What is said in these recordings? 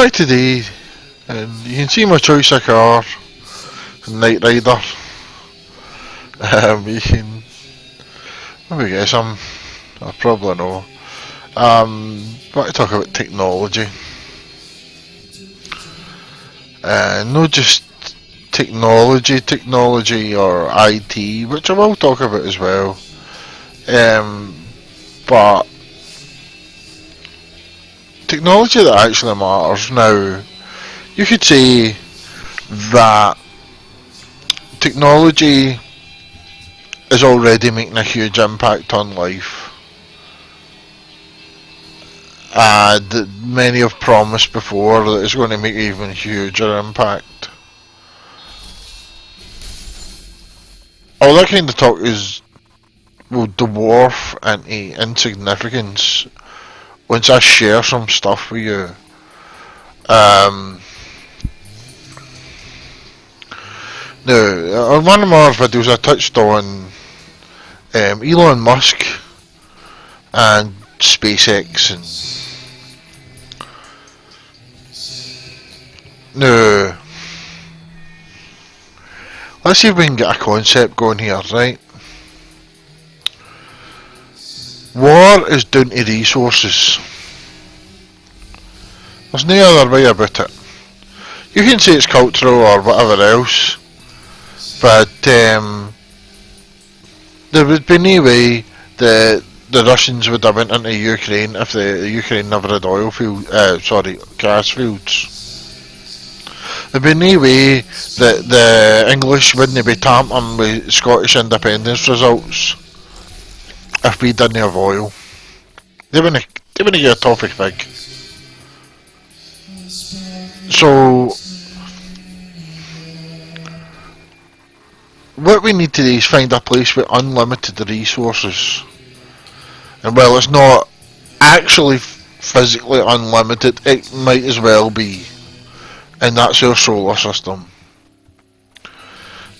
back today, and you can see my choice of car, Knight Rider. You can maybe guess I probably know. Back to talk about technology. Not just technology or IT, which I will talk about as well. But technology that actually matters now. You could say that technology is already making a huge impact on life, and many have promised before that it's going to make an even huger impact. All that kind of talk will dwarf into insignificance once I share some stuff with you. Now, on one of my other videos I touched on Elon Musk and SpaceX, and now let's see if we can get a concept going here, right? War is down to resources. There's no other way about it. You can say it's cultural or whatever else, but there would be no way that the Russians would have went into Ukraine if the Ukraine never had gas fields. There'd be no way that the English wouldn't be tampering with Scottish independence results if we didn't have oil. They wouldn't get a toffee fig. So what we need to do is find a place with unlimited resources. And while it's not actually physically unlimited, it might as well be. And that's our solar system.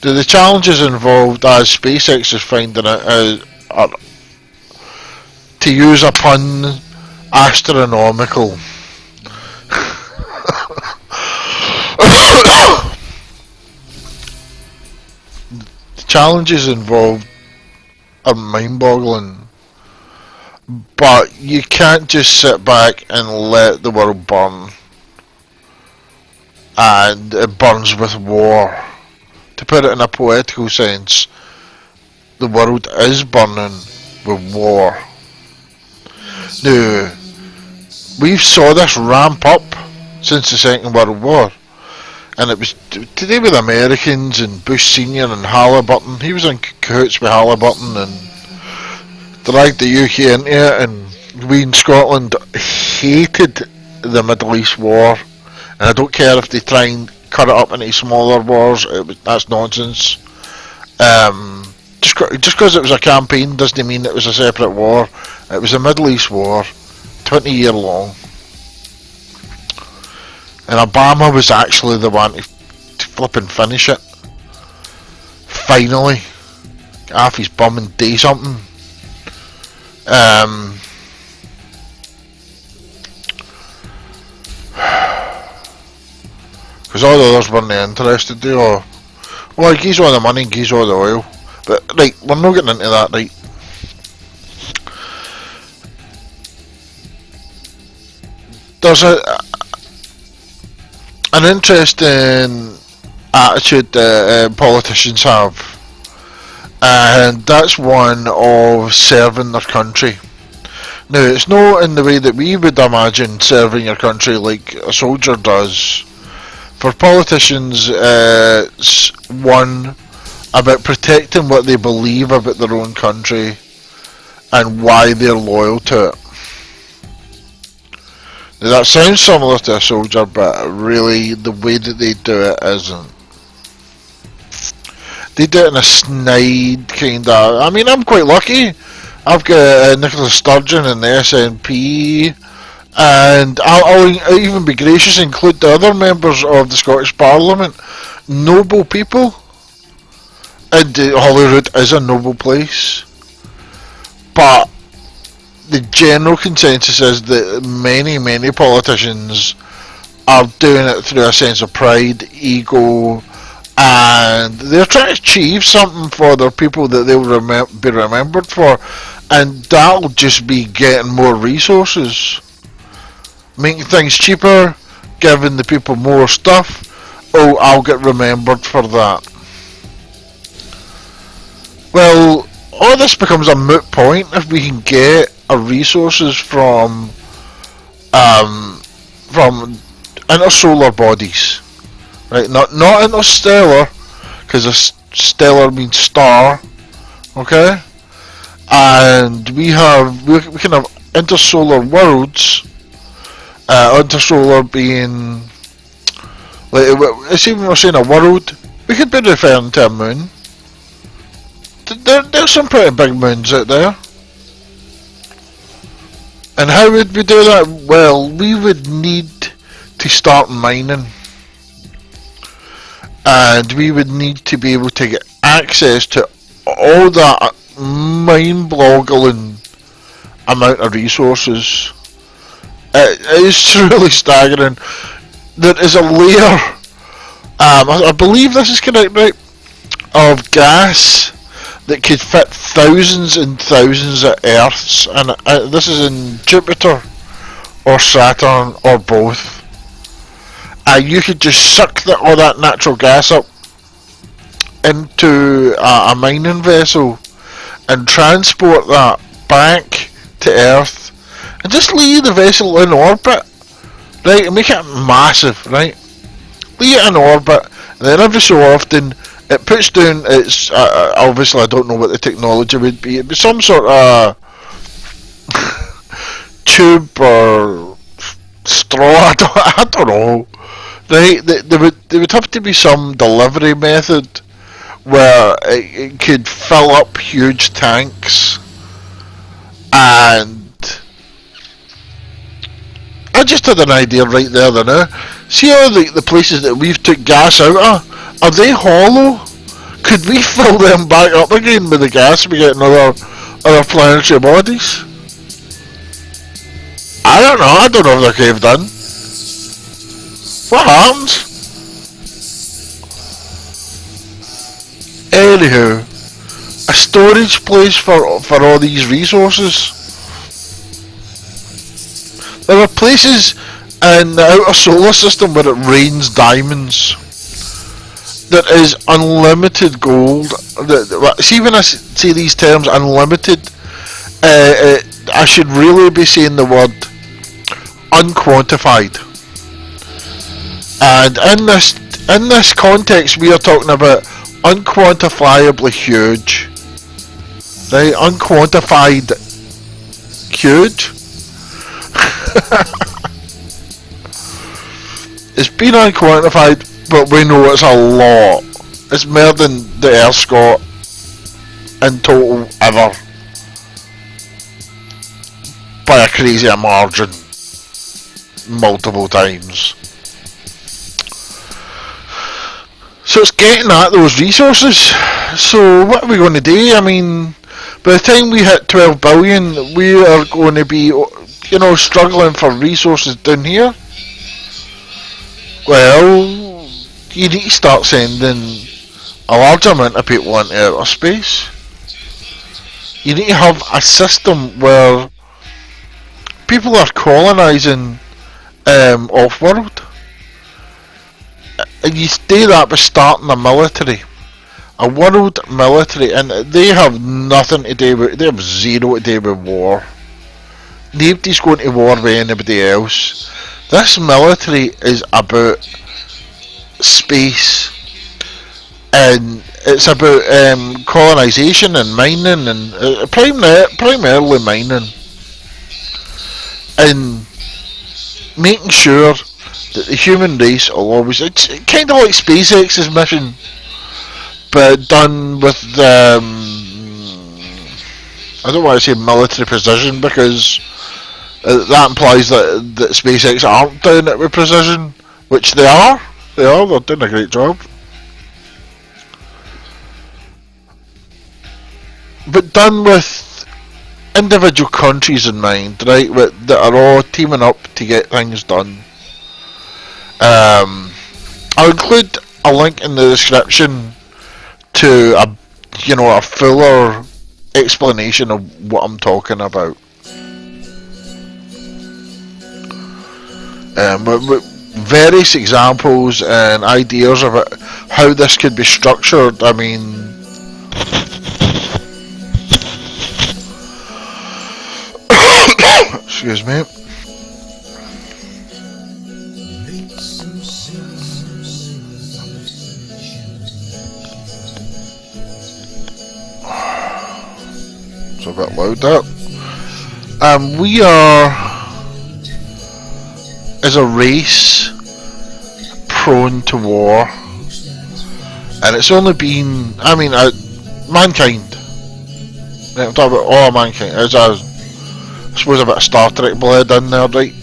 The challenges involved, as SpaceX is finding it, are, to use a pun, astronomical. The challenges involved are mind-boggling. But you can't just sit back and let the world burn. And it burns with war. To put it in a poetical sense, the world is burning with war. Now, we've saw this ramp up since the Second World War. And it was today with Americans and Bush Senior and Halliburton. He was in cahoots with Halliburton and dragged the UK into it, and we in Scotland hated the Middle East war. And I don't care if they try and cut it up into smaller wars, that's nonsense. Just because it was a campaign doesn't mean it was a separate war. It was a Middle East war, 20 year long. And Obama was actually the one to flip and finish it. Finally. Get off his bum and do something. Because all the others weren't interested, well, gives all the money and gives all the oil. But, right, we're not getting into that, right. There's an interesting attitude that politicians have, and that's one of serving their country. Now, it's not in the way that we would imagine serving your country like a soldier does. For politicians, it's one about protecting what they believe about their own country and why they're loyal to it. Now, that sounds similar to a soldier, but really the way that they do it isn't. They do it in a snide kind of... I mean, I'm quite lucky. I've got Nicola Sturgeon in the SNP, and I'll even be gracious and include the other members of the Scottish Parliament. Noble people. And Holyrood is a noble place. But the general consensus is that many politicians are doing it through a sense of pride, ego, and they're trying to achieve something for their people that they'll be remembered for, and that'll just be getting more resources, making things cheaper, giving the people more stuff. Oh, I'll get remembered for that. Well, all this becomes a moot point if we can get our resources from intersolar bodies, right? Not interstellar, because stellar means star, okay? And we can have intersolar worlds. Intersolar being like, it's even we're saying a world, we could be referring to a moon. There's some pretty big moons out there. And how would we do that? Well, we would need to start mining. And we would need to be able to get access to all that mind-boggling amount of resources. It is really staggering. There is a layer, I believe this is correct, right, of gas that could fit thousands and thousands of Earths, and this is in Jupiter or Saturn or both. You could just suck all that natural gas up into a mining vessel and transport that back to Earth and just leave the vessel in orbit, right, and make it massive, right? Leave it in orbit, and then every so often it puts down its, obviously I don't know what the technology would be, it'd be some sort of tube or straw, I don't know, right? There would have to be some delivery method where it could fill up huge tanks, and I just had an idea right there now. See all the places that we've took gas out of? Are they hollow? Could we fill them back up again with the gas we get in other planetary bodies? I don't know if they're caved in. What happens? Anywho, a storage place for all these resources. There are places in the outer solar system where it rains diamonds. There is unlimited gold. See, when I say these terms, unlimited, I should really be saying the word unquantified. And in this context, we are talking about unquantifiably huge. Right? Unquantified huge. It's been unquantified, but we know it's a lot. It's more than the Earth's got in total ever, by a crazy margin, multiple times. So it's getting at those resources. So what are we going to do? I mean, by the time we hit 12 billion, we are going to be, struggling for resources down here. Well, you need to start sending a large amount of people into outer space. You need to have a system where people are colonising off-world. And you do that by starting a military. A world military, and they have nothing to do with, they have zero to do with war. Nobody's going to war with anybody else. This military is about space, and it's about colonisation and mining, and primarily mining, and making sure that the human race will always, it's kind of like SpaceX's mission, but done with I don't want to say military precision, because that implies that SpaceX aren't doing it with precision, which they are. They're doing a great job. But done with individual countries in mind, right, that are all teaming up to get things done. I'll include a link in the description to a fuller explanation of what I'm talking about. With various examples and ideas of it, how this could be structured. I mean, excuse me. It's a bit loud that. We are, as a race, prone to war, and it's only been, mankind. I'm talking about all mankind. There's I suppose a bit of Star Trek blood in there, right?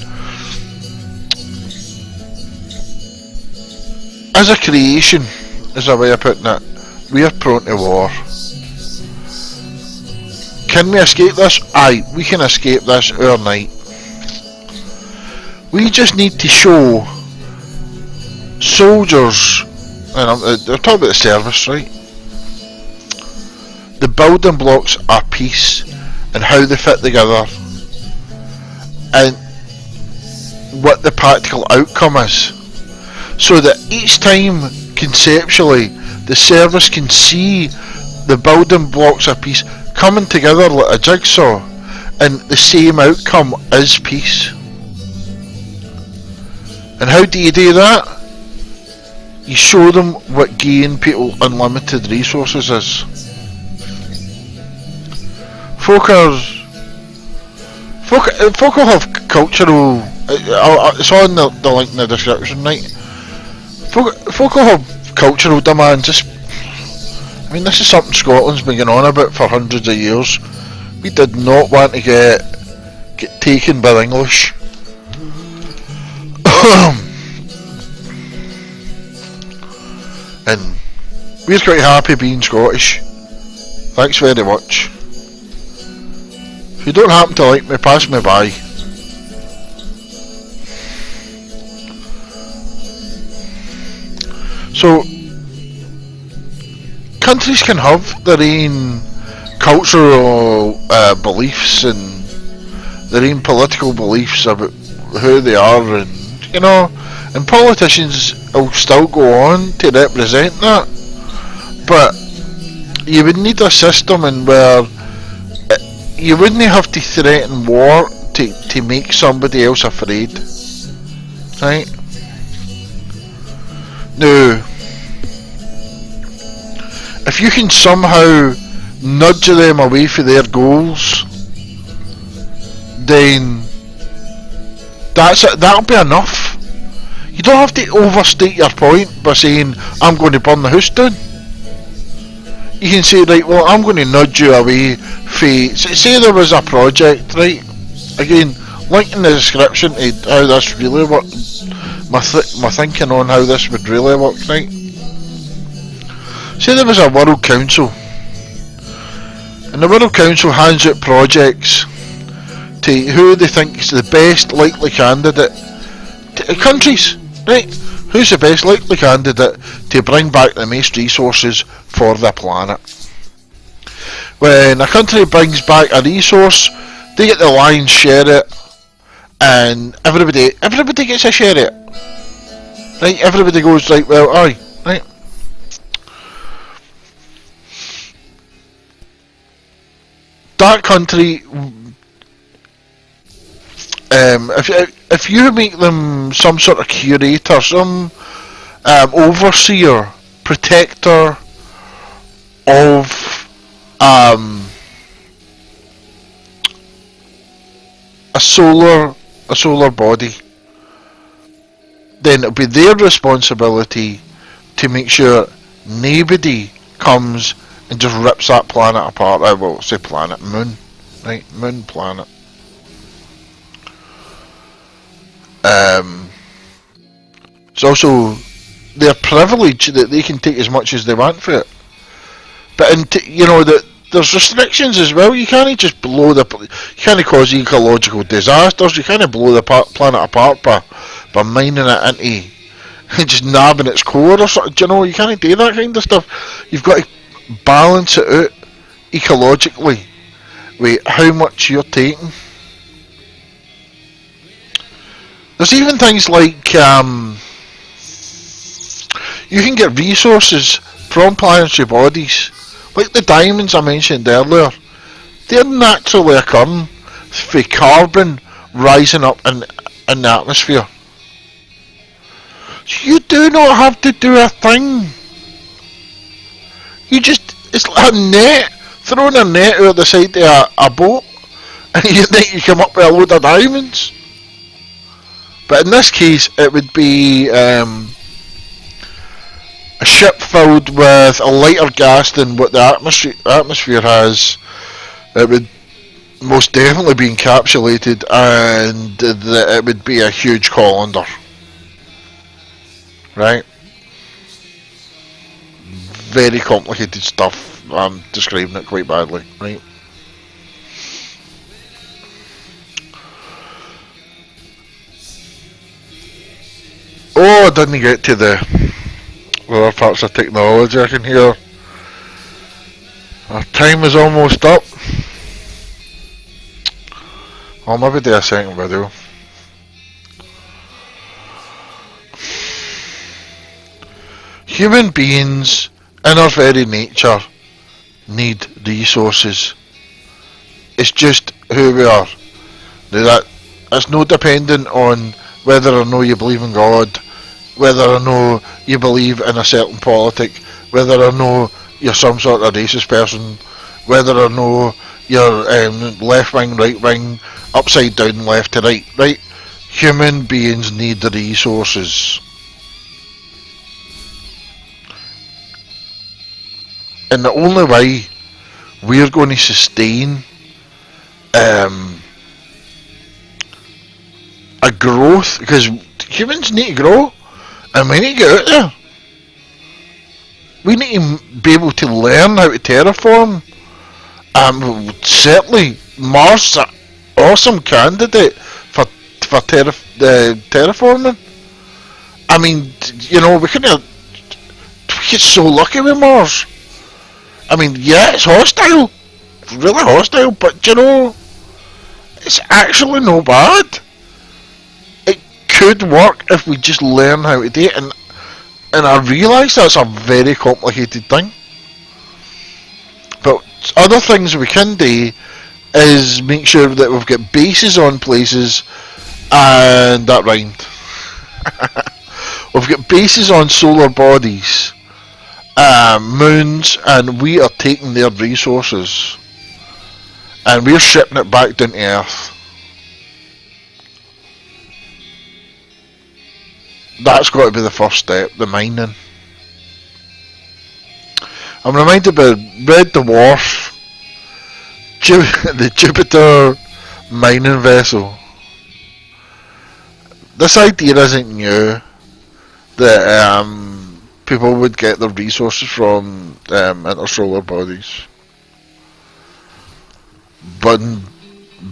As a creation, is a way of putting it, we are prone to war. Can we escape this? Aye, we can escape this overnight. We just need to show soldiers, and I'm talking about the service, right? The building blocks of peace and how they fit together, and what the practical outcome is, so that each time conceptually the service can see the building blocks of peace coming together like a jigsaw, and the same outcome is peace. And how do you do that? You show them what giving people unlimited resources is. Folk will have cultural. It's on the link in the description, right? Folk will have cultural demands. This is something Scotland's been going on about for hundreds of years. We did not want to get taken by the English. And we're quite happy being Scottish. Thanks very much. If you don't happen to like me, pass me by. So, countries can have their own cultural beliefs and their own political beliefs about who they are, and politicians will still go on to represent that. But you would need a system in where you wouldn't have to threaten war to make somebody else afraid, right? Now, if you can somehow nudge them away from their goals, then that'll be enough. You don't have to overstate your point by saying, I'm going to burn the house down. You can say, right, well, I'm going to nudge you away from... Say there was a project, right? Again, link in the description to how this really works. My thinking on how this would really work, right? Say there was a World Council, and the World Council hands out projects to who they think is the best likely candidate to countries, right? Who's the best likely candidate to bring back the most resources for the planet? When a country brings back a resource, they get the lion's share of it, and everybody gets a share of it, right? Everybody goes, right, well, aye, right? That country, if you make them some sort of curator, some overseer, protector of a solar body, then it'll be their responsibility to make sure nobody comes and just rips that planet apart. I will say planet, moon, right? Moon, planet. It's also their privilege that they can take as much as they want for it. But that there's restrictions as well. You can't just blow you can't cause ecological disasters. You can't blow the planet apart by mining it into just nabbing its core or something. Do you know, you can't do that kind of stuff. You've got to balance it out ecologically with how much you're taking. There's even things like you can get resources from planetary bodies, like the diamonds I mentioned earlier. They're naturally occurring for carbon rising up in the atmosphere. So you do not have to do a thing. You just, it's like a net, throwing a net out the side of a boat, and you come up with a load of diamonds. But in this case, it would be a ship filled with a lighter gas than what the atmosphere has. It would most definitely be encapsulated, and it would be a huge colander. Right? Very complicated stuff. I'm describing it quite badly, right? Oh, I didn't get to the other parts of technology. I can hear our time is almost up. I'll maybe do a second video. Human beings, in our very nature, need resources. It's just who we are. It's no dependent on whether or no you believe in God, whether or no you believe in a certain politic, whether or no you're some sort of racist person, whether or no you're left wing, right wing, upside down, left to right, right? Human beings need the resources. And the only way we're going to sustain a growth, because humans need to grow, and we need to get out there. We need to be able to learn how to terraform. Certainly, Mars is an awesome candidate for terraforming. I mean, you know, we get so lucky with Mars. I mean, yeah, it's hostile, really hostile, but you know, it's actually no bad. It could work if we just learn how to do it, and I realise that's a very complicated thing. But other things we can do is make sure that we've got bases on places, and that rhymed. We've got bases on solar bodies, moons, and we are taking their resources and we're shipping it back down to Earth. That's got to be the first step, the mining. I'm reminded about Red Dwarf, the Jupiter mining vessel. This idea isn't new, that people would get their resources from interstellar bodies. But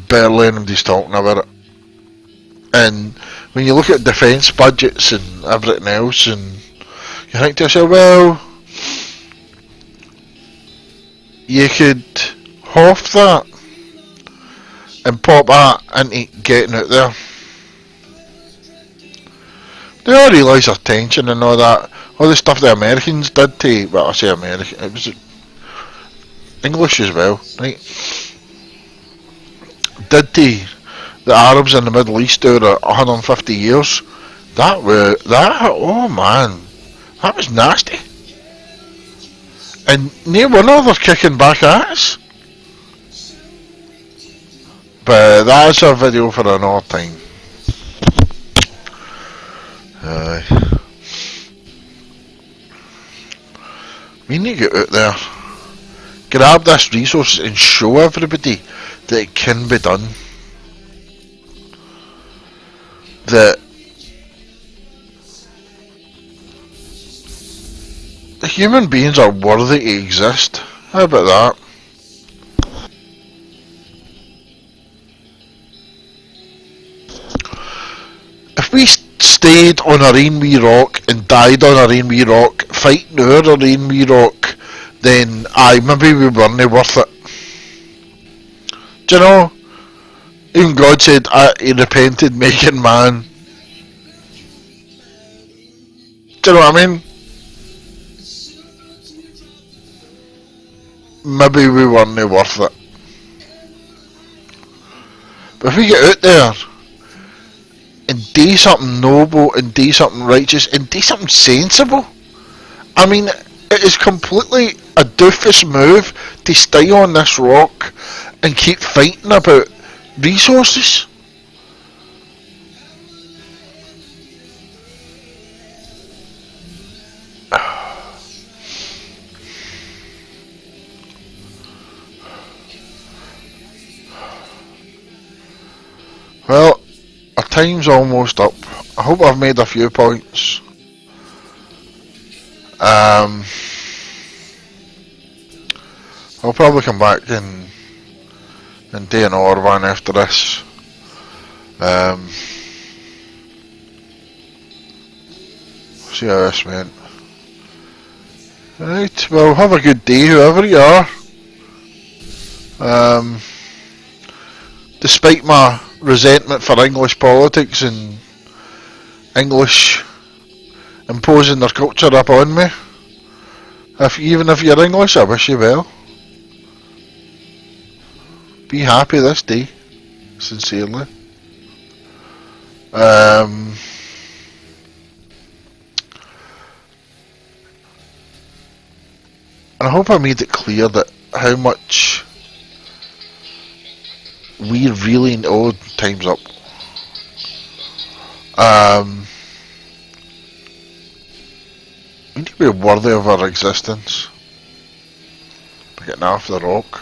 barely anybody's talking about it. And when you look at defence budgets and everything else, and you think to yourself, well, you could half that and pop that into getting out there. They all realise their tension and all that. All the stuff the Americans did to, well, I say American, it was English as well, right? Did to the Arabs in the Middle East over 150 years. Oh man, that was nasty. And no wonder they're kicking back at us. But that's a video for another time. We need to get out there, grab this resource and show everybody that it can be done. That human beings are worthy to exist. How about that? If we stay stayed on our own wee rock and died on our own wee rock, fighting our own wee rock, then aye, maybe we weren't worth it. Do you know? Even God said he repented making man. Do you know what I mean? Maybe we weren't worth it. But if we get out there and do something noble and do something righteous and do something sensible, I mean, it is completely a doofus move to stay on this rock and keep fighting about resources. Well, our time's almost up. I hope I've made a few points. I'll probably come back and do another one after this. See how this went. Right, well, have a good day, whoever you are. Despite my resentment for English politics and English imposing their culture upon me, even if you're English, I wish you well. Be happy this day, sincerely. And I hope I made it clear that how much we really know time's up. We need to be worthy of our existence by getting off the rock.